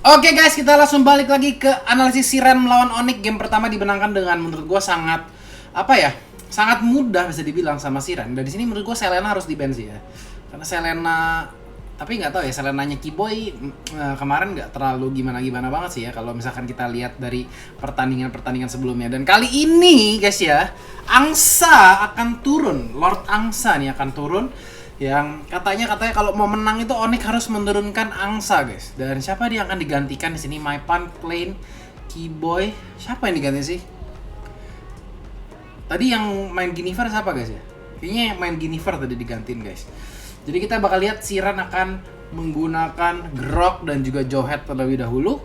Oke guys, kita langsung balik lagi ke analisis Siren melawan Onyx. Game pertama dimenangkan dengan menurut gue sangat sangat mudah bisa dibilang sama Siren. Dan di sini menurut gue Selena harus di ban sih ya. Karena Selena, tapi nggak tahu ya, Selenanya Kiboy kemarin nggak terlalu gimana banget sih ya kalau misalkan kita lihat dari pertandingan sebelumnya. Dan kali ini guys ya, Angsa akan turun, Lord Angsa nih akan turun. Yang katanya kalau mau menang itu Onyx harus menurunkan Angsa guys. Dan siapa dia akan digantikan di sini? Maipan, Klein, Kiboy. Siapa yang diganti sih? Tadi yang main Guinevere siapa guys ya? Kayaknya yang main Guinevere tadi digantiin guys. Jadi kita bakal lihat Siren akan menggunakan Grok dan juga Jowhead terlebih dahulu.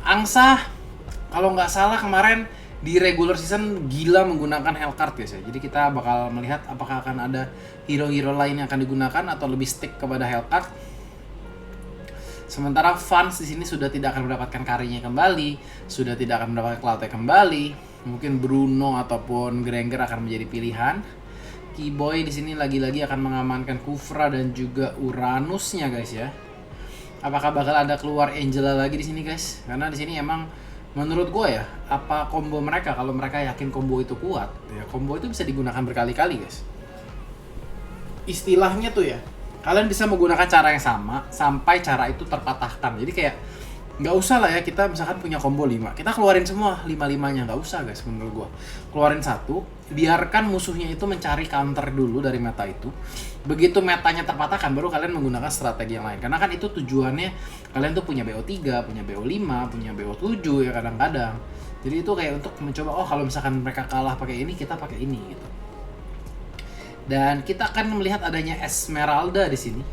Angsa kalau nggak salah kemarin di regular season gila menggunakan Hellcard guys ya. Jadi kita bakal melihat apakah akan ada hero-hero lain yang akan digunakan atau lebih stick kepada Hellcard. Sementara Fans di sini sudah tidak akan mendapatkan karinya kembali, sudah tidak akan mendapatkan Cloudnya kembali. Mungkin Bruno ataupun Granger akan menjadi pilihan. Kiboy di sini lagi-lagi akan mengamankan Kufra dan juga Uranusnya guys ya. Apakah bakal ada keluar Angela lagi di sini guys? Karena di sini emang menurut gue ya, apa combo mereka, kalau mereka yakin combo itu kuat, ya combo itu bisa digunakan berkali-kali guys. Istilahnya tuh ya, kalian bisa menggunakan cara yang sama sampai cara itu terpatahkan. Jadi kayak nggak usah lah ya kita misalkan punya combo 5, kita keluarin semua 5-5-nya, nggak usah guys menurut gue. Keluarin satu, biarkan musuhnya itu mencari counter dulu dari meta itu. Begitu metanya terpatahkan baru kalian menggunakan strategi yang lain. Karena kan itu tujuannya kalian tuh punya BO3, punya BO5, punya BO7 ya kadang-kadang. Jadi itu kayak untuk mencoba, oh kalau misalkan mereka kalah pakai ini, kita pakai ini gitu. Dan kita akan melihat adanya Esmeralda di sini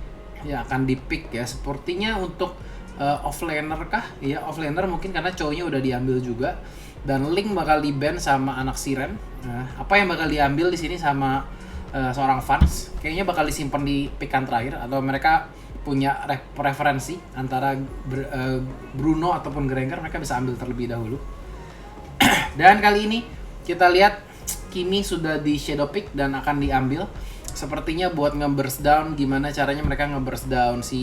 yang akan di-pick ya. Sepertinya untuk offlaner kah? Iya, offlaner mungkin karena cowoknya udah diambil juga. Dan Link bakal di-ban sama anak Siren. Nah, apa yang bakal diambil di sini sama seorang Fans? Kayaknya bakal disimpan di pickan terakhir, atau mereka punya preferensi antara Bruno ataupun Granger, mereka bisa ambil terlebih dahulu. Dan kali ini kita lihat Kimi sudah di shadow pick dan akan diambil. Sepertinya buat nge-burst down, gimana caranya mereka nge-burst down si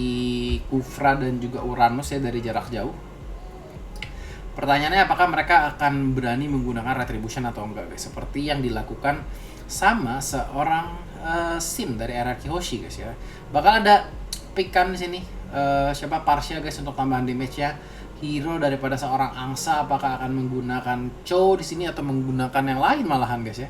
Kufra dan juga Uranus ya dari jarak jauh. Pertanyaannya apakah mereka akan berani menggunakan Retribution atau enggak guys. Seperti yang dilakukan sama seorang Sin dari RRQ Hoshi guys ya. Bakal ada pick-an di sini. Siapa Parsia guys untuk tambahan damage-nya. Hero daripada seorang Angsa, apakah akan menggunakan Cho di sini atau menggunakan yang lain malahan guys ya.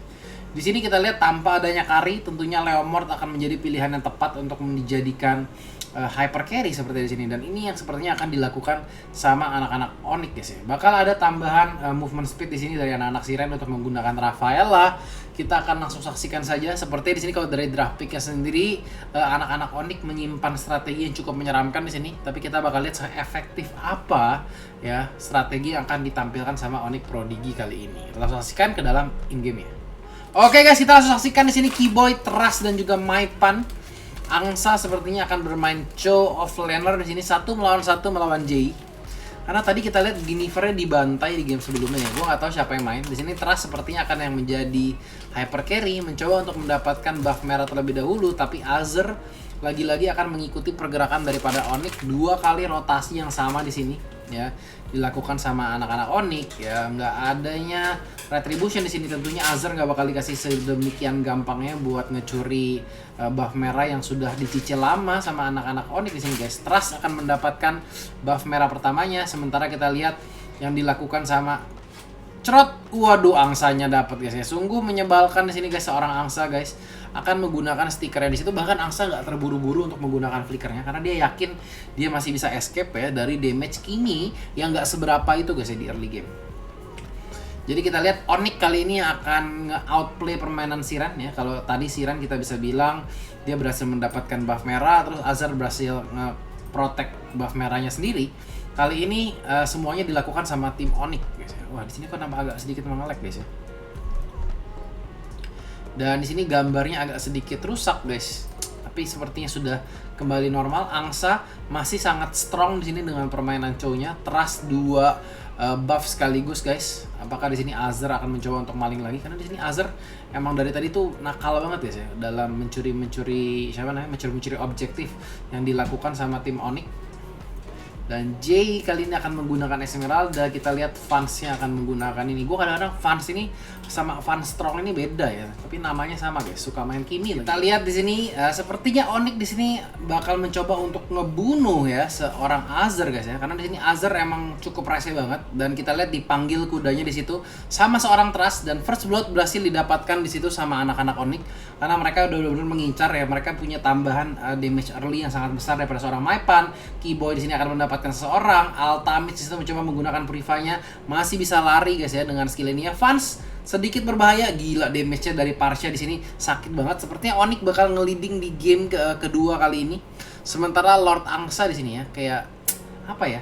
Di sini kita lihat tanpa adanya Kari, tentunya Leomord akan menjadi pilihan yang tepat untuk menjadikan hyper carry seperti di sini. Dan ini yang sepertinya akan dilakukan sama anak-anak Onyx guys ya. Bakal ada tambahan movement speed di sini dari anak-anak Siren untuk menggunakan Rafaela. Kita akan langsung saksikan saja. Seperti di sini kalau dari draft pick-nya sendiri, anak-anak Onyx menyimpan strategi yang cukup menyeramkan di sini. Tapi kita bakal lihat seefektif apa ya strategi yang akan ditampilkan sama Onyx Prodigy kali ini. Kita langsung saksikan ke dalam in-game ya. Oke guys, kita langsung saksikan di sini Kiboy, Trust dan juga Maipan. Angsa sepertinya akan bermain Cho offlaner di sini 1 melawan Jay. Karena tadi kita lihat Guinevere dibantai di game sebelumnya ya. Gua nggak tahu siapa yang main. Di sini Trust sepertinya akan yang menjadi hyper carry, mencoba untuk mendapatkan buff merah terlebih dahulu, tapi Azer lagi-lagi akan mengikuti pergerakan daripada Onyx. 2 kali rotasi yang sama di sini ya dilakukan sama anak-anak Onyx ya. Nggak adanya Retribution di sini, tentunya Azer nggak bakal dikasih sedemikian gampangnya buat ngecuri buff merah yang sudah dicicil lama sama anak-anak Onyx di sini guys. Trust akan mendapatkan buff merah pertamanya, sementara kita lihat yang dilakukan sama Cerot. Waduh, Angsanya dapat guys ya. Sungguh menyebalkan di sini guys, seorang Angsa guys akan menggunakan stikernya di situ. Bahkan Angsa nggak terburu-buru untuk menggunakan flickernya karena dia yakin dia masih bisa escape ya dari damage Kimi yang nggak seberapa itu guys ya di early game. Jadi kita lihat Onyx kali ini akan nge-outplay permainan Siren ya. Kalau tadi Siren kita bisa bilang dia berhasil mendapatkan buff merah, terus Azer berhasil nge-protect buff merahnya sendiri. Kali ini semuanya dilakukan sama tim Onyx guys. Wah, di sini kok nampak agak sedikit mengelek guys ya. Dan di sini gambarnya agak sedikit rusak guys. Tapi sepertinya sudah kembali normal. Angsa masih sangat strong di sini dengan permainan Cho-nya. Trust 2 buff sekaligus guys. Apakah di sini Azer akan mencoba untuk maling lagi? Karena di sini Azer emang dari tadi tuh nakal banget guys ya dalam mencuri objektif yang dilakukan sama tim Onyx. Dan Jay kali ini akan menggunakan Esmeralda. Kita lihat Vance-nya akan menggunakan ini. Gue kadang-kadang Vance ini sama Vance Strong ini beda ya, tapi namanya sama guys. Suka main Kimi. Kita lihat di sini sepertinya Onyx di sini bakal mencoba untuk ngebunuh ya seorang Azir guys ya. Karena di sini Azir emang cukup rese banget, dan kita lihat dipanggil kudanya di situ sama seorang Trust, dan First Blood berhasil didapatkan di situ sama anak-anak Onyx karena mereka udah benar-benar mengincar ya. Mereka punya tambahan damage early yang sangat besar daripada seorang Maipan. Keyboy di sini akan mendapatkan seseorang. Altamix di situ mencoba menggunakan Purify-nya, masih bisa lari guys ya dengan skill ini ya. Vance sedikit berbahaya, gila damage-nya dari Parsia di sini sakit banget. Sepertinya Onyx bakal nge-leading di game kedua kali ini. Sementara Lord Angsa di sini ya kayak apa ya?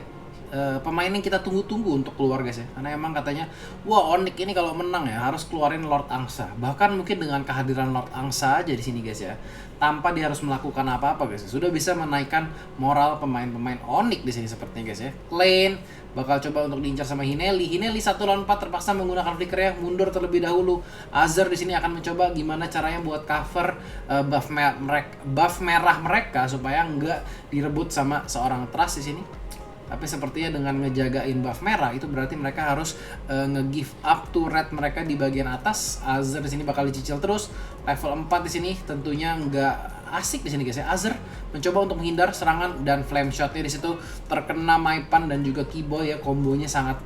Pemain yang kita tunggu-tunggu untuk keluar guys ya. Karena emang katanya, wah Onyx ini kalau menang ya harus keluarin Lord Angsa. Bahkan mungkin dengan kehadiran Lord Angsa aja di sini guys ya, tanpa dia harus melakukan apa-apa guys, sudah bisa menaikkan moral pemain-pemain Onyx di sini sepertinya guys ya. Lane bakal coba untuk diincar sama Hineli. Hineli 1 lawan 4 terpaksa menggunakan flicker ya, mundur terlebih dahulu. Azir di sini akan mencoba gimana caranya buat cover buff merah mereka supaya nggak direbut sama seorang Trust di sini. Tapi sepertinya dengan ngejagain buff merah itu berarti mereka harus nge-give up turret mereka di bagian atas. Azir di sini bakal dicicil terus. Level 4 di sini tentunya nggak asik di sini guys ya. Azir mencoba untuk menghindar serangan, dan flame shotnya di situ terkena Maipan dan juga Keyboy ya. Kombonya sangat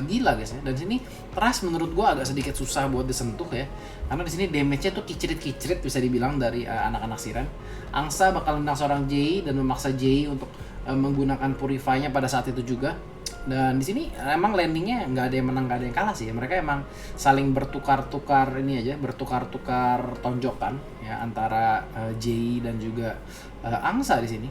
gila guys ya. Dan di sini Trust menurut gua agak sedikit susah buat disentuh ya. Karena di sini damage-nya tuh kicrit-kicrit bisa dibilang dari anak-anak Siren. Angsa bakal menang seorang Jay dan memaksa Jay untuk menggunakan Purify-nya pada saat itu juga. Dan di sini emang landingnya nggak ada yang menang, nggak ada yang kalah sih. Mereka emang saling bertukar-tukar ini aja, bertukar-tukar tonjokan ya antara Jay dan juga Angsa di sini.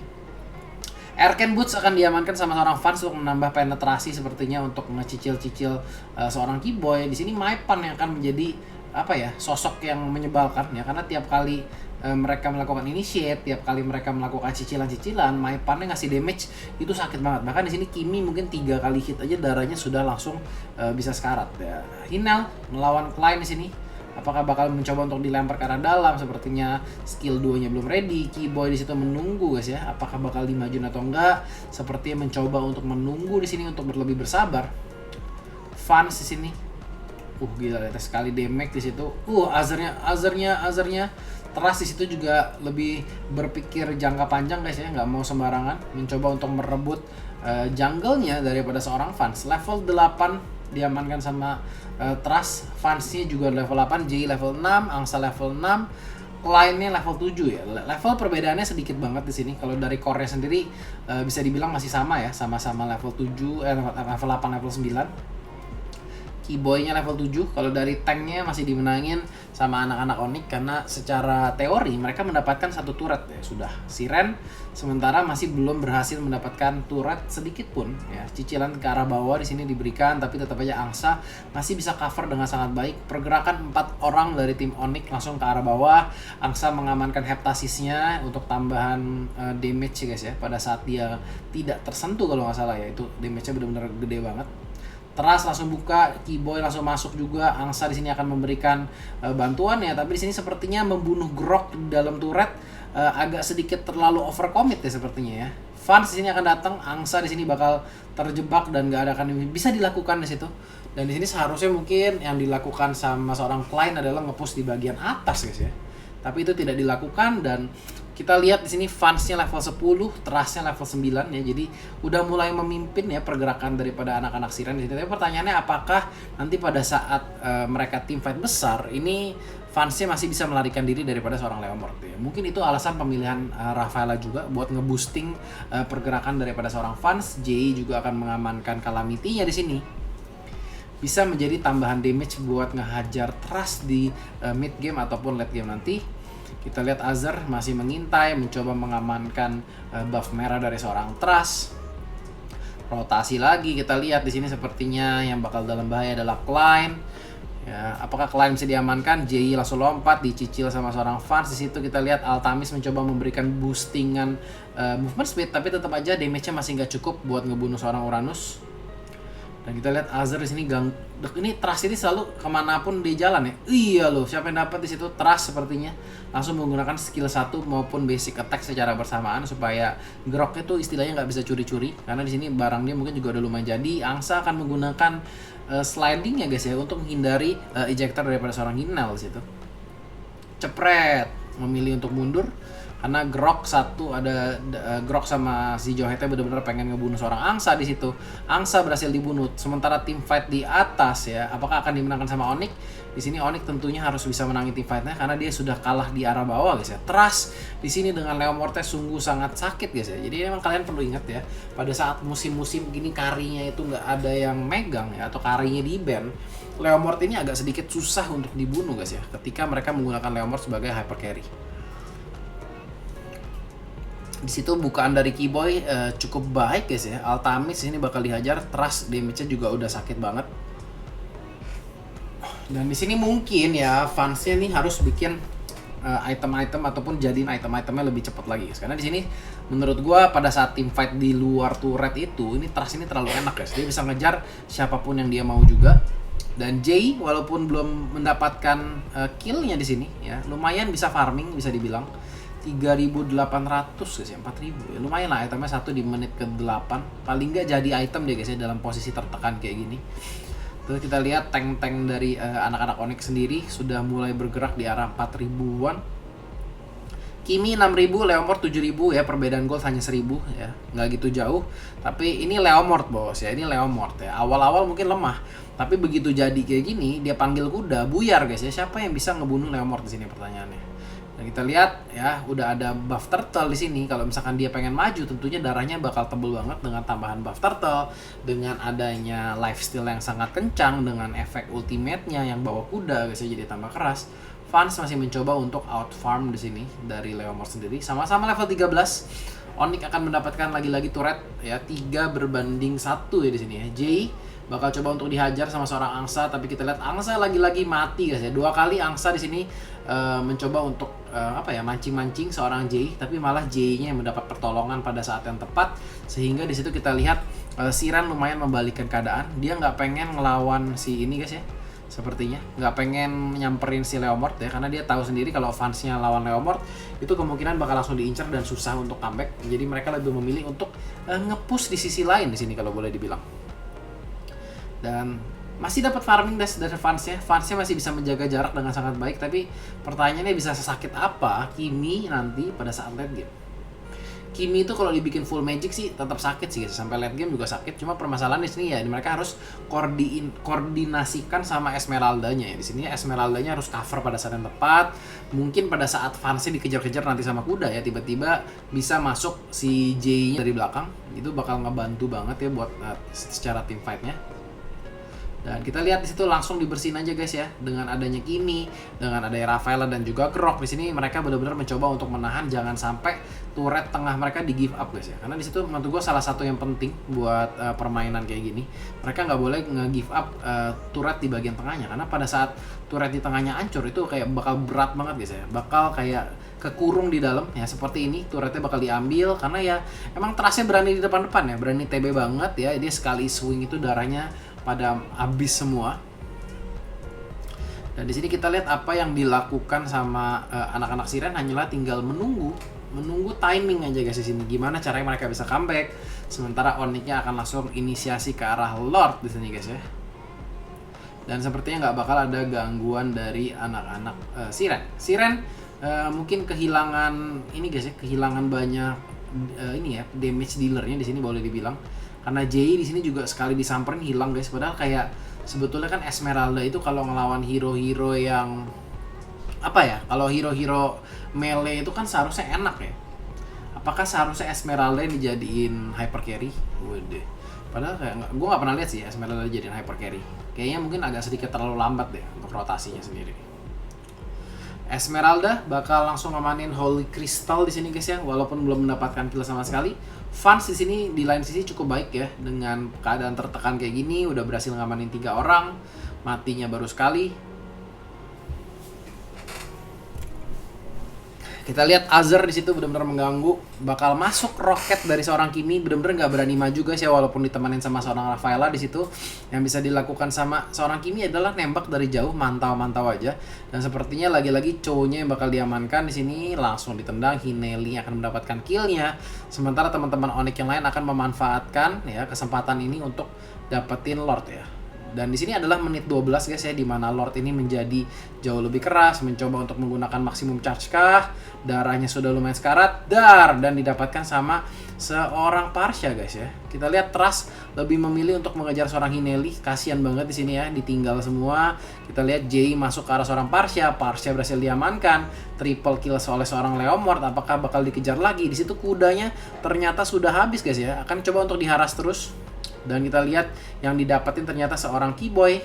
Erken Boots akan diamankan sama seorang Vance untuk menambah penetrasi sepertinya untuk ngecicil-cicil seorang Keyboy. Di sini Maipan yang akan menjadi apa ya, sosok yang menyebalkan ya, karena tiap kali mereka melakukan initiate, tiap kali mereka melakukan cicilan-cicilan, Maipan-nya ngasih damage itu sakit banget. Bahkan di sini Kimi mungkin 3 kali hit aja darahnya sudah langsung bisa sekarat ya. Hinel melawan Klein di sini. Apakah bakal mencoba untuk dilempar ke arah dalam? Sepertinya skill 2-nya belum ready. Keyboy di situ menunggu guys ya. Apakah bakal dimajuin atau enggak? Sepertinya mencoba untuk menunggu di sini untuk berlebih bersabar. Vance di sini. Gila lihat sekali damage di situ. Azirnya Trust di situ juga lebih berpikir jangka panjang guys ya, nggak mau sembarangan mencoba untuk merebut jungle-nya daripada seorang Vance. Level 8 diamankan sama Trust. Vance-nya juga level 8, Jay level 6, Angsa level 6, Klein-nya level 7 ya. Level perbedaannya sedikit banget di sini. Kalau dari core-nya sendiri bisa dibilang masih sama ya, sama-sama level 7, level 8, level 9. Keyboy-nya level 7. Kalau dari tank-nya masih dimenangin sama anak-anak Onyx karena secara teori mereka mendapatkan 1 turret ya sudah. Siren sementara masih belum berhasil mendapatkan turret sedikit pun ya. Cicilan ke arah bawah di sini diberikan, tapi tetap aja Angsa masih bisa cover dengan sangat baik. Pergerakan 4 orang dari tim Onyx langsung ke arah bawah. Angsa mengamankan Heptasisnya untuk tambahan damage guys ya pada saat dia tidak tersentuh kalau nggak salah ya. Itu damage-nya benar-benar gede banget. Trust langsung buka, Keyboy langsung masuk juga. Angsa di sini akan memberikan bantuan ya, tapi di sini sepertinya membunuh Grok di dalam turret agak sedikit terlalu overcommit ya sepertinya ya. Vance di sini akan datang, Angsa di sini bakal terjebak dan nggak ada akan bisa dilakukan di situ. Dan di sini seharusnya mungkin yang dilakukan sama seorang Klein adalah nge-push di bagian atas guys ya. Tapi itu tidak dilakukan, dan kita lihat di sini Vance-nya level 10, Trust-nya level 9 ya. Jadi udah mulai memimpin ya pergerakan daripada anak-anak Siren di sini. Tapi pertanyaannya apakah nanti pada saat mereka team fight besar ini Vance-nya masih bisa melarikan diri daripada seorang Leomord ya. Mungkin itu alasan pemilihan Rafaela juga buat ngeboosting pergerakan daripada seorang Vance. Jay juga akan mengamankan Calamity-nya di sini. Bisa menjadi tambahan damage buat ngehajar Trust di mid game ataupun late game nanti. Kita lihat Azir masih mengintai, mencoba mengamankan buff merah dari seorang Trust. Rotasi lagi, kita lihat di sini sepertinya yang bakal dalam bahaya adalah Klein. Ya, apakah Klein bisa diamankan? Jay langsung lompat, dicicil sama seorang Vance. Di situ kita lihat Altamis mencoba memberikan boostingan movement speed, tapi tetap aja damage-nya masih nggak cukup buat ngebunuh seorang Uranus. Dan kita lihat Azir di sini ini Trust ini selalu kemanapun dia jalan ya. Iya loh, siapa yang dapat di situ? Trust sepertinya langsung menggunakan skill 1 maupun basic attack secara bersamaan supaya Grok itu istilahnya nggak bisa curi-curi, karena di sini barang dia mungkin juga udah lumayan jadi. Angsa akan menggunakan sliding ya guys ya untuk menghindari ejector daripada seorang Hinel di situ. Cepret memilih untuk mundur karena Grok Grok sama si Johete benar-benar pengen ngebunuh seorang Angsa di situ. Angsa berhasil dibunuh. Sementara tim fight di atas ya, apakah akan dimenangkan sama Onyx? Di sini Onyx tentunya harus bisa menangin tim fightnya karena dia sudah kalah di arah bawah guys ya. Trust di sini dengan Leomorte sungguh sangat sakit guys ya. Jadi memang kalian perlu ingat ya, pada saat musim-musim gini karinya itu nggak ada yang megang ya, atau karinya di ban, Leomorte ini agak sedikit susah untuk dibunuh guys ya, ketika mereka menggunakan Leomorte sebagai hyper carry. Di situ bukaan dari Keyboy cukup baik guys ya. Altamis ini bakal dihajar, Trust damage-nya juga udah sakit banget. Dan di sini mungkin ya fansnya nih harus bikin item-item ataupun jadiin item-itemnya lebih cepat lagi guys. Karena di sini menurut gua pada saat team fight di luar turret itu, ini Trust ini terlalu enak guys. Dia bisa ngejar siapapun yang dia mau juga. Dan Jay walaupun belum mendapatkan kill-nya di sini ya, lumayan bisa farming bisa dibilang. 3.800 guys ya, 4.000 ya, lumayan lah itemnya satu di menit ke-8. Paling nggak jadi item deh guys ya dalam posisi tertekan kayak gini. Terus kita lihat tank-tank dari anak-anak Onyx sendiri sudah mulai bergerak di arah 4.000-an. Kimi 6.000, Leomord 7.000 ya, perbedaan gold hanya 1.000 ya, nggak gitu jauh. Tapi ini Leomord bos ya, ini Leomord ya. Awal-awal mungkin lemah, tapi begitu jadi kayak gini dia panggil kuda buyar guys ya. Siapa yang bisa ngebunuh Leomord di sini pertanyaannya? Dan kita lihat ya, udah ada buff turtle di sini. Kalau misalkan dia pengen maju, tentunya darahnya bakal tebel banget dengan tambahan buff turtle, dengan adanya lifesteal yang sangat kencang, dengan efek ultimate-nya yang bawa kuda guys, jadi tambah keras. Fans masih mencoba untuk out farm di sini dari Leomord sendiri. Sama-sama level 13. Onyx akan mendapatkan lagi-lagi turret ya, 3 berbanding 1 ya di sini ya. Jay bakal coba untuk dihajar sama seorang Angsa, tapi kita lihat Angsa lagi-lagi mati guys ya. 2 kali Angsa di sini mencoba untuk mancing-mancing seorang Jay, tapi malah Jay-nya yang mendapat pertolongan pada saat yang tepat, sehingga di situ kita lihat Siran lumayan membalikkan keadaan. Dia nggak pengen ngelawan si ini guys ya, sepertinya nggak pengen nyamperin si Leomord ya, karena dia tahu sendiri kalau fansnya lawan Leomord itu kemungkinan bakal langsung diincar dan susah untuk comeback. Jadi mereka lebih memilih untuk nge-push di sisi lain di sini kalau boleh dibilang. Dan masih dapat farming dari fansnya masih bisa menjaga jarak dengan sangat baik. Tapi pertanyaannya, bisa sesakit apa Kimi nanti pada saat late game? Kimi itu kalau dibikin full magic sih tetap sakit sih guys, sampai late game juga sakit. Cuma permasalahan di sini ya, mereka harus koordinasikan sama Esmeralda-nya ya. Di sini Esmeralda-nya harus cover pada saat yang tepat. Mungkin pada saat fansnya dikejar-kejar nanti sama kuda ya, tiba-tiba bisa masuk si J-nya dari belakang. Itu bakal ngebantu banget ya buat secara team fight-nya. Dan kita lihat di situ langsung dibersihin aja guys ya, dengan adanya Kimi, dengan adanya Rafaela dan juga Grok. Di sini mereka benar-benar mencoba untuk menahan jangan sampai turret tengah mereka di give up guys ya. Karena di situ menurut gue salah satu yang penting buat permainan kayak gini, mereka nggak boleh nge-give up turret di bagian tengahnya, karena pada saat turret di tengahnya hancur itu kayak bakal berat banget guys ya, bakal kayak kekurung di dalam ya, seperti ini turretnya bakal diambil karena ya emang Trustnya berani di depan-depan ya, berani TB banget ya. Dia sekali swing itu darahnya pada habis semua. Dan di sini kita lihat apa yang dilakukan sama anak-anak Siren hanyalah tinggal menunggu timing aja guys di sini. Gimana caranya mereka bisa comeback, sementara Onyx-nya akan langsung inisiasi ke arah Lord di sini guys ya. Dan sepertinya nggak bakal ada gangguan dari anak-anak Siren. Mungkin kehilangan ini guys ya, kehilangan banyak ini ya, damage dealernya di sini boleh dibilang. Karena Jay di sini juga sekali disamperin hilang guys. Padahal kayak sebetulnya kan Esmeralda itu kalau ngelawan hero-hero yang apa ya, kalau hero-hero melee itu kan seharusnya enak ya. Apakah seharusnya Esmeralda dijadiin hyper carry? Waduh. Padahal kayak gue nggak pernah lihat sih Esmeralda dijadiin hyper carry. Kayaknya mungkin agak sedikit terlalu lambat deh untuk rotasinya sendiri. Esmeralda bakal langsung ngamanin Holy Crystal di sini guys ya, walaupun belum mendapatkan kill sama sekali. Fans di sini di lain sisi cukup baik ya, dengan keadaan tertekan kayak gini udah berhasil ngamanin 3 orang, matinya baru sekali. Kita lihat Azir di situ benar-benar mengganggu, bakal masuk roket dari seorang Kimi, benar-benar nggak berani maju guys ya, walaupun ditemanin sama seorang Rafaela di situ. Yang bisa dilakukan sama seorang Kimi adalah nembak dari jauh, mantau-mantau aja. Dan sepertinya lagi-lagi cowoknya yang bakal diamankan di sini, langsung ditendang. Hineli akan mendapatkan killnya, sementara teman-teman Onyx yang lain akan memanfaatkan ya kesempatan ini untuk dapetin Lord ya. Dan di sini adalah menit 12 guys ya, di mana Lord ini menjadi jauh lebih keras, mencoba untuk menggunakan maksimum charge kah, darahnya sudah lumayan sekarat, dan didapatkan sama seorang Parsha guys ya. Kita lihat Trust lebih memilih untuk mengejar seorang Hineli, kasihan banget di sini ya, ditinggal semua. Kita lihat Jay masuk ke arah seorang Parsha berhasil diamankan, triple kill oleh seorang Leomord. Apakah bakal dikejar lagi? Di situ kudanya ternyata sudah habis guys ya, akan coba untuk diharas terus. Dan kita lihat yang didapetin ternyata seorang Keyboy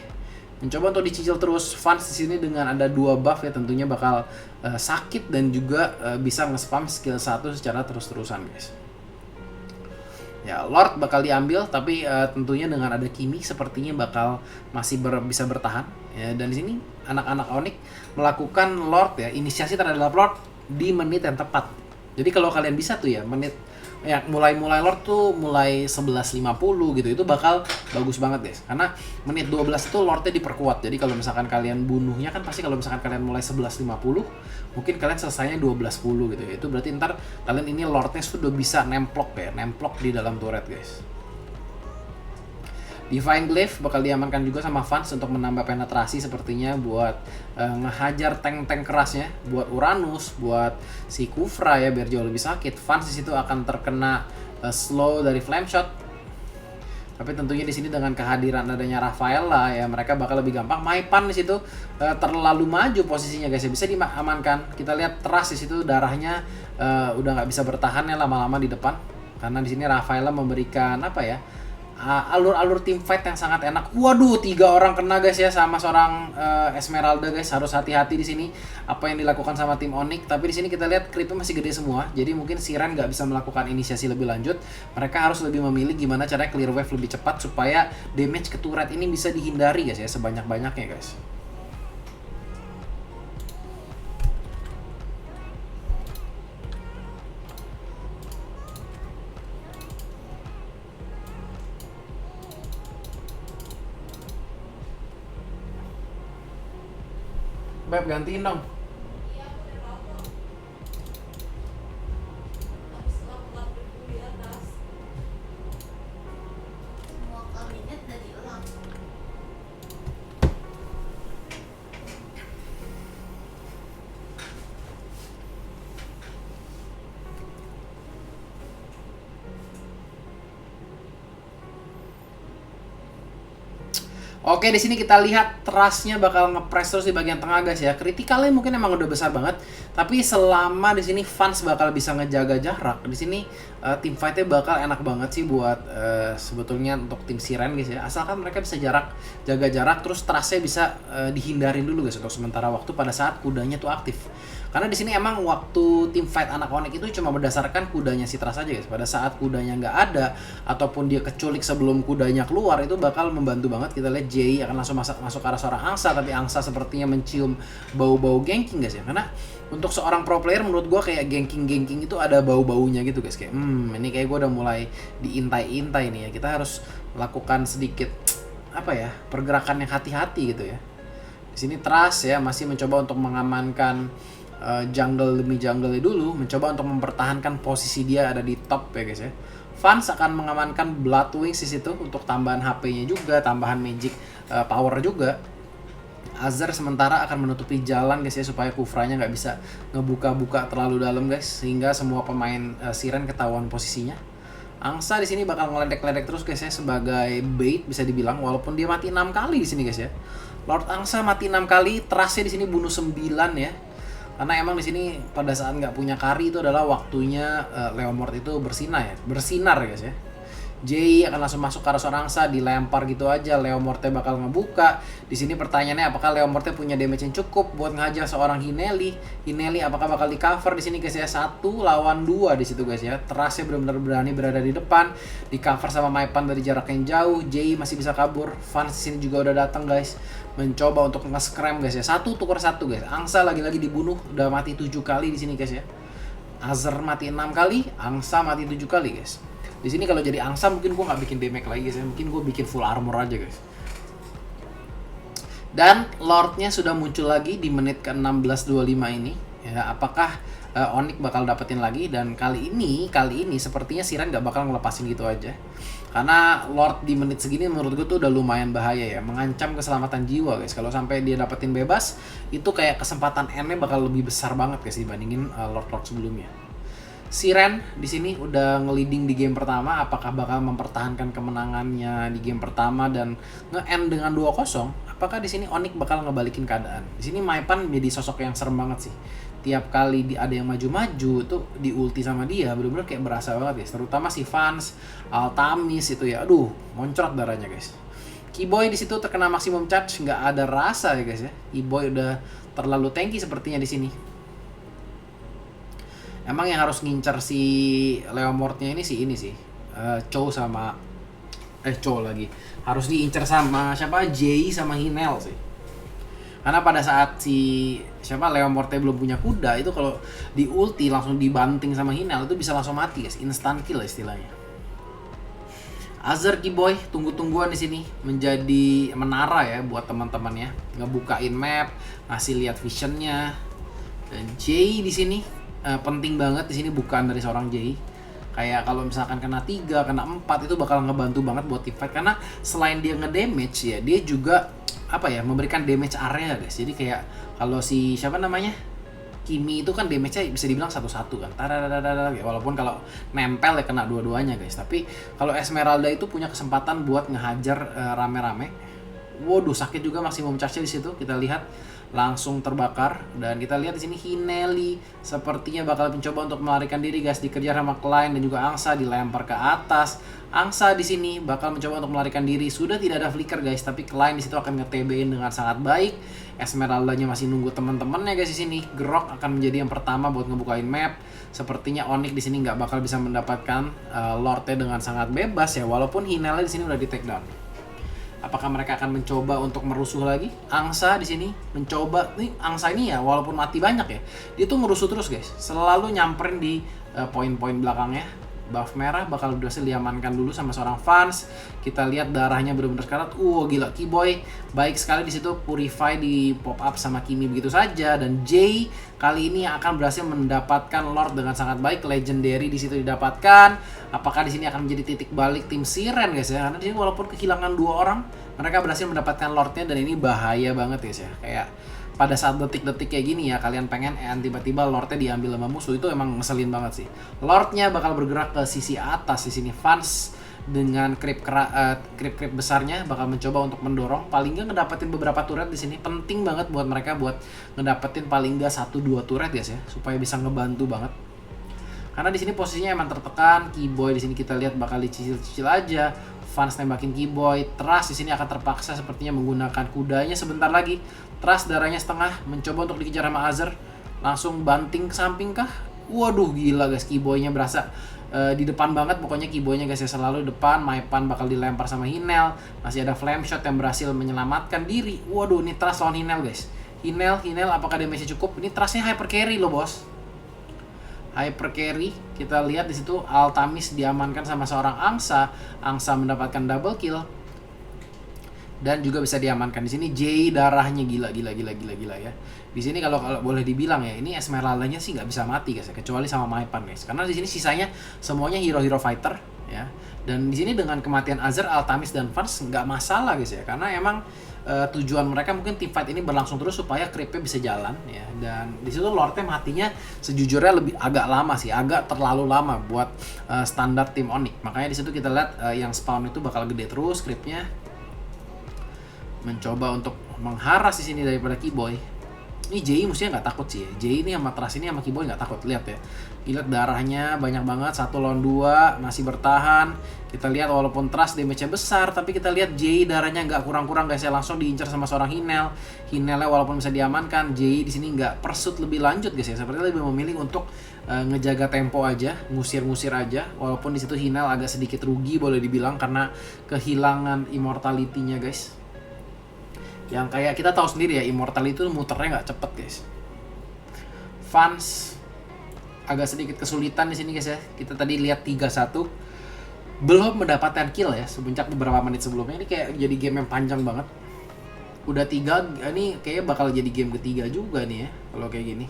mencoba untuk dicicil terus. Fans di sini dengan ada 2 buff ya, tentunya bakal sakit dan juga bisa nge-spam skill 1 secara terus-terusan guys. Ya, Lord bakal diambil, tapi tentunya dengan ada Kimi sepertinya bakal masih bisa bertahan. Ya, dan di sini anak-anak Onyx melakukan Lord ya, inisiasi terhadap Lord di menit yang tepat. Jadi kalau kalian bisa tuh ya, menit ya mulai Lord tuh mulai 11.50 gitu, itu bakal bagus banget guys, karena menit 12 itu Lordnya diperkuat. Jadi kalau misalkan kalian bunuhnya kan pasti, kalau misalkan kalian mulai 11.50 mungkin kalian selesainya 12.10 gitu ya, itu berarti ntar kalian ini Lordnya sudah bisa nemplok di dalam turret guys. Divine Glaive bakal diamankan juga sama Fans untuk menambah penetrasi sepertinya buat ngehajar tank-tank kerasnya, buat Uranus, buat si Kufra ya, biar jauh lebih sakit. Fans di situ akan terkena slow dari Flame Shot. Tapi tentunya di sini dengan kehadiran adanya Rafaela ya, mereka bakal lebih gampang. Maipan di situ terlalu maju posisinya guys ya, bisa diamankan. Kita lihat Trust di situ darahnya udah nggak bisa bertahan ya lama-lama di depan, karena di sini Rafaela memberikan apa ya, alur team fight yang sangat enak. Waduh, 3 orang kena guys ya sama seorang Esmeralda guys. Harus hati-hati di sini apa yang dilakukan sama tim Onyx. Tapi di sini kita lihat creepnya masih gede semua. Jadi mungkin Siren nggak bisa melakukan inisiasi lebih lanjut. Mereka harus lebih memilih gimana caranya clear wave lebih cepat supaya damage ke turret ini bisa dihindari guys ya, sebanyak-banyaknya guys. Beb, gantiin dong. Oke, di sini kita lihat Trustnya bakal ngepress terus di bagian tengah guys ya. Kritikalnya mungkin emang udah besar banget, tapi selama di sini Fans bakal bisa ngejaga jarak, di sini tim fightnya bakal enak banget sih buat sebetulnya untuk tim Siren guys ya. Asalkan mereka bisa jaga jarak, terus Trustnya bisa dihindarin dulu guys untuk sementara waktu pada saat kudanya tuh aktif. Karena di sini emang waktu tim fight anak Onyx itu cuma berdasarkan kudanya si Trust aja guys. Pada saat kudanya nggak ada ataupun dia keculik sebelum kudanya keluar, itu bakal membantu banget. Kita lihat Jay akan langsung masuk ke arah seorang Angsa, tapi Angsa sepertinya mencium bau-bau ganking guys ya. Karena untuk seorang pro player menurut gua kayak ganking itu ada bau-baunya gitu guys, kayak ini kayak gua udah mulai diintai-intai nih ya. Kita harus lakukan sedikit apa ya, pergerakan yang hati-hati gitu ya. Di sini Trust ya masih mencoba untuk mengamankan jungle demi jungle dulu, mencoba untuk mempertahankan posisi dia ada di top ya guys ya. Fans akan mengamankan Blood Wings di situ untuk tambahan HP-nya juga, tambahan magic power juga. Azir sementara akan menutupi jalan guys ya, supaya Kufranya nggak bisa ngebuka-buka terlalu dalam guys, sehingga semua pemain Siren ketahuan posisinya. Angsa di sini bakal ngeledek-ledek terus guys ya, sebagai bait bisa dibilang, walaupun dia mati 6 kali di sini guys ya. Lord Angsa mati 6 kali, Trustnya di sini bunuh 9 ya. Karena emang di sini pada saat nggak punya carry itu adalah waktunya Leomord itu bersinar guys ya. Jay akan langsung masuk ke arah seorang angsa, dilempar gitu aja. Leo Morte bakal ngebuka. Di sini pertanyaannya, apakah Leo Morte punya damage yang cukup buat ngehajar seorang Hineli? Hineli apakah bakal di cover di sini guys ya? 1 lawan 2 di situ guys ya. Terasnya benar-benar berani berada di depan, di cover sama Maipan dari jarak yang jauh. Jay masih bisa kabur. Vans di sini juga udah datang guys, mencoba untuk nge-scram guys ya. 1 tukar 1 guys. Angsa lagi-lagi dibunuh, udah mati 7 kali di sini guys ya. Azir mati 6 kali, Angsa mati 7 kali guys. Di sini kalau jadi angsa mungkin gue nggak bikin damage lagi guys, mungkin gue bikin full armor aja guys. Dan Lordnya sudah muncul lagi di menit ke 16.25 ini. Ya, apakah Onyx bakal dapetin lagi? Dan kali ini sepertinya Siren nggak bakal ngelepasin gitu aja. Karena Lord di menit segini menurut gue tuh udah lumayan bahaya ya, mengancam keselamatan jiwa guys. Kalau sampai dia dapetin bebas, itu kayak kesempatan N-nya bakal lebih besar banget guys dibandingin Lord sebelumnya. Siren di sini udah nge-leading di game pertama, apakah bakal mempertahankan kemenangannya di game pertama dan nge-end dengan 2-0? Apakah di sini Onyx bakal ngebalikin keadaan? Di sini Maipan menjadi sosok yang serem banget sih. Tiap kali ada yang maju-maju tuh di ulti sama dia, bener-bener kayak berasa banget guys. Terutama si Vans, Altamis itu ya, aduh, moncrot darahnya guys. Keyboy di situ terkena maximum charge, nggak ada rasa ya guys ya. Keyboy udah terlalu tanky sepertinya di sini. Emang yang harus ngincer si Leo Mortnya ini sih Chow sama Chow lagi. Harus diincer sama siapa? Jay sama Hinel sih. Karena pada saat si Leo Morte belum punya kuda, itu kalau di ulti langsung dibanting sama Hinel itu bisa langsung mati guys, instant kill istilahnya. Azir Keyboy tunggu-tungguan di sini menjadi menara ya buat teman-temannya, ngebukain map, ngasih lihat visionnya. Dan Jay di sini penting banget di sini bukan dari seorang Jay. Kayak kalau misalkan kena 3, kena 4 itu bakal ngebantu banget buat teamfight, karena selain dia ngedamage ya, dia juga memberikan damage area guys. Jadi kayak kalau si Kimi itu kan damage-nya bisa dibilang satu-satu kan. Walaupun kalau nempel ya kena dua-duanya guys. Tapi kalau Esmeralda itu punya kesempatan buat ngehajar rame-rame. Waduh, sakit juga maksimum charge-nya di situ. Kita lihat langsung terbakar, dan kita lihat di sini Hineli sepertinya bakal mencoba untuk melarikan diri guys, dikejar sama Klein dan juga Angsa, dilempar ke atas. Angsa di sini bakal mencoba untuk melarikan diri, sudah tidak ada flicker guys, tapi Klein di situ akan nge-TB-in dengan sangat baik. Esmeraldanya masih nunggu teman-temannya guys di sini. Grok akan menjadi yang pertama buat ngebukain map. Sepertinya Onyx di sini nggak bakal bisa mendapatkan Lordnya dengan sangat bebas ya, walaupun Hineli di sini udah di take down. Apakah mereka akan mencoba untuk merusuh lagi? Angsa di sini mencoba. Nih Angsa ini ya, walaupun mati banyak ya, dia tuh merusuh terus guys. Selalu nyamperin di poin-poin belakangnya. Buff merah bakal berhasil diamankan dulu sama seorang Vans. Kita lihat darahnya benar-benar sekarat. Gila, Keyboy baik sekali di situ, purify di pop up sama Kimi begitu saja. Dan Jay kali ini akan berhasil mendapatkan Lord dengan sangat baik. Legendary di situ didapatkan. Apakah di sini akan menjadi titik balik tim Siren guys ya? Karena di sini walaupun kehilangan 2 orang, mereka berhasil mendapatkan Lordnya, dan ini bahaya banget guys ya. Kayak pada saat detik-detik kayak gini ya, kalian pengen tiba-tiba Lordnya diambil sama musuh, itu emang ngeselin banget sih. Lordnya bakal bergerak ke sisi atas di sini. Vans dengan creep besarnya bakal mencoba untuk mendorong, paling nggak ngedapetin beberapa turret di sini. Penting banget buat mereka buat ngedapetin paling nggak 1-2 turret guys ya, supaya bisa ngebantu banget. Karena di sini posisinya emang tertekan. Keyboy di sini kita lihat bakal dicicil-cicil aja. Vans nembakin Keyboy. Trust di sini akan terpaksa sepertinya menggunakan kudanya sebentar lagi. Trust darahnya setengah, mencoba untuk dikejar sama Azir. Langsung banting ke samping kah? Waduh, gila guys, Keyboy-nya berasa di depan banget. Pokoknya Keyboy-nya guys ya, selalu depan. Maipan bakal dilempar sama Hinel. Masih ada flame shot yang berhasil menyelamatkan diri. Waduh, ini Trust lawan Hinel guys. Hinel apakah damage-nya cukup? Ini Trust-nya hyper carry loh bos. Hyper carry, kita lihat di situ Altamis diamankan sama seorang Angsa. Angsa mendapatkan double kill. Dan juga bisa diamankan di sini Jay, darahnya gila ya. Di sini kalau boleh dibilang ya, ini Esmeraldanya sih nggak bisa mati guys ya, kecuali sama Maipan guys. Karena di sini sisanya semuanya hero fighter ya. Dan di sini dengan kematian Azir, Altamis dan Vans nggak masalah guys ya. Karena emang tujuan mereka mungkin team fight ini berlangsung terus supaya creepnya bisa jalan ya. Dan di situ Lordnya matinya sejujurnya agak lama sih, agak terlalu lama buat standar tim Onyx. Makanya di situ kita lihat yang spawn itu bakal gede terus creepnya. Mencoba untuk mengharas di sini daripada Keyboy. Ini Jay mestinya nggak takut sih ya. Jay ini sama Trust ini sama Keyboy nggak takut. Lihat ya. Lihat darahnya banyak banget. 1 lawan 2 masih bertahan. Kita lihat walaupun Trust damage-nya besar, tapi kita lihat Jay darahnya nggak kurang-kurang guys ya. Langsung diincar sama seorang Hinel. Hinelnya walaupun bisa diamankan, Jay di sini nggak pursuit lebih lanjut guys ya. Sepertinya lebih memilih untuk ngejaga tempo aja, ngusir-ngusir aja. Walaupun di situ Hinel agak sedikit rugi boleh dibilang karena kehilangan immortality-nya guys. Yang kayak kita tahu sendiri ya, immortal itu muternya nggak cepet guys. Fans agak sedikit kesulitan di sini guys ya. Kita tadi lihat 3-1 belum mendapatkan kill ya semenjak beberapa menit sebelumnya. Ini kayak jadi game yang panjang banget. Udah 3, ini kayaknya bakal jadi game ketiga juga nih ya kalau kayak gini.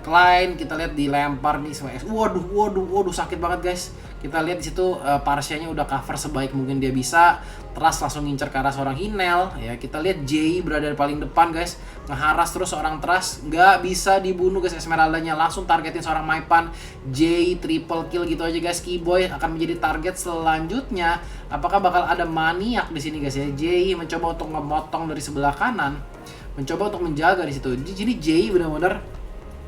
Klein kita lihat dilempar nih sama X. Waduh sakit banget guys. Kita lihat di situ Parsianya udah cover sebaik mungkin dia bisa. Trust langsung ngincer ke arah seorang Hinel ya. Kita lihat Jay berada di paling depan guys, ngeharas terus seorang Trust, nggak bisa dibunuh guys. Esmeraldanya langsung targetin seorang Maipan. Jay triple kill gitu aja guys. Keyboy akan menjadi target selanjutnya. Apakah bakal ada maniak di sini guys ya? Jay mencoba untuk memotong dari sebelah kanan, mencoba untuk menjaga di situ. Jadi Jay benar-benar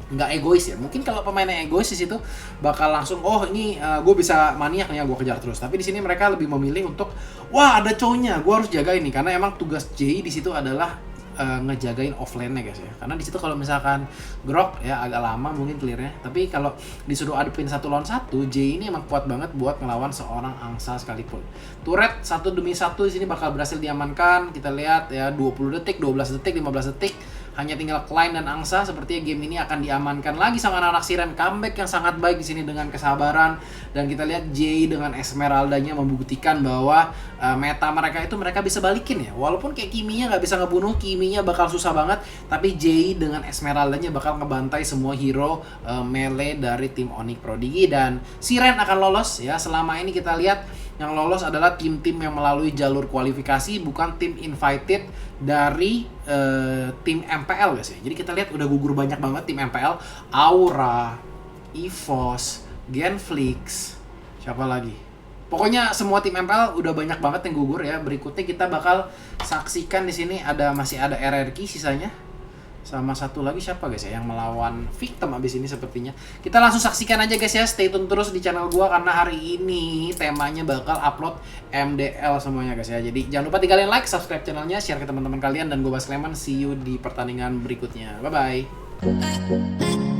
nggak egois ya. Mungkin kalau pemainnya egois di situ bakal langsung ini gue bisa maniak nih ya, gue kejar terus. Tapi di sini mereka lebih memilih untuk ada cowoknya, gue harus jaga ini karena emang tugas Jay di situ adalah ngejagain offlane-nya guys ya. Karena di situ kalau misalkan Grok ya agak lama mungkin clear-nya. Tapi kalau disuruh adepin 1 lawan 1, Jay ini emang kuat banget buat ngelawan seorang angsa sekalipun. Turret 1 demi 1 di sini bakal berhasil diamankan. Kita lihat ya 20 detik, 12 detik, 15 detik. Hanya tinggal Klein dan Angsa. Sepertinya game ini akan diamankan lagi sama anak Siren. Comeback yang sangat baik di sini dengan kesabaran. Dan kita lihat Jay dengan Esmeraldanya membuktikan bahwa meta mereka itu mereka bisa balikin ya. Walaupun kayak Kiminya nggak bisa ngebunuh, Kiminya bakal susah banget. Tapi Jay dengan Esmeraldanya bakal ngebantai semua hero melee dari tim Onyx Prodigy. Dan Siren akan lolos ya. Selama ini kita lihat yang lolos adalah tim-tim yang melalui jalur kualifikasi, bukan tim invited dari tim MPL guys ya. Jadi kita lihat udah gugur banyak banget tim MPL. Aura, EVOS, Genflix, siapa lagi? Pokoknya semua tim MPL udah banyak banget yang gugur ya. Berikutnya kita bakal saksikan di sini masih ada RRQ sisanya. Sama satu lagi siapa guys ya yang melawan Victim abis ini sepertinya. Kita langsung saksikan aja guys ya. Stay tune terus di channel gua karena hari ini temanya bakal upload MDL semuanya guys ya. Jadi jangan lupa tinggalin like, subscribe channelnya, share ke teman-teman kalian, dan gua Bas Kleman. See you di pertandingan berikutnya. Bye bye.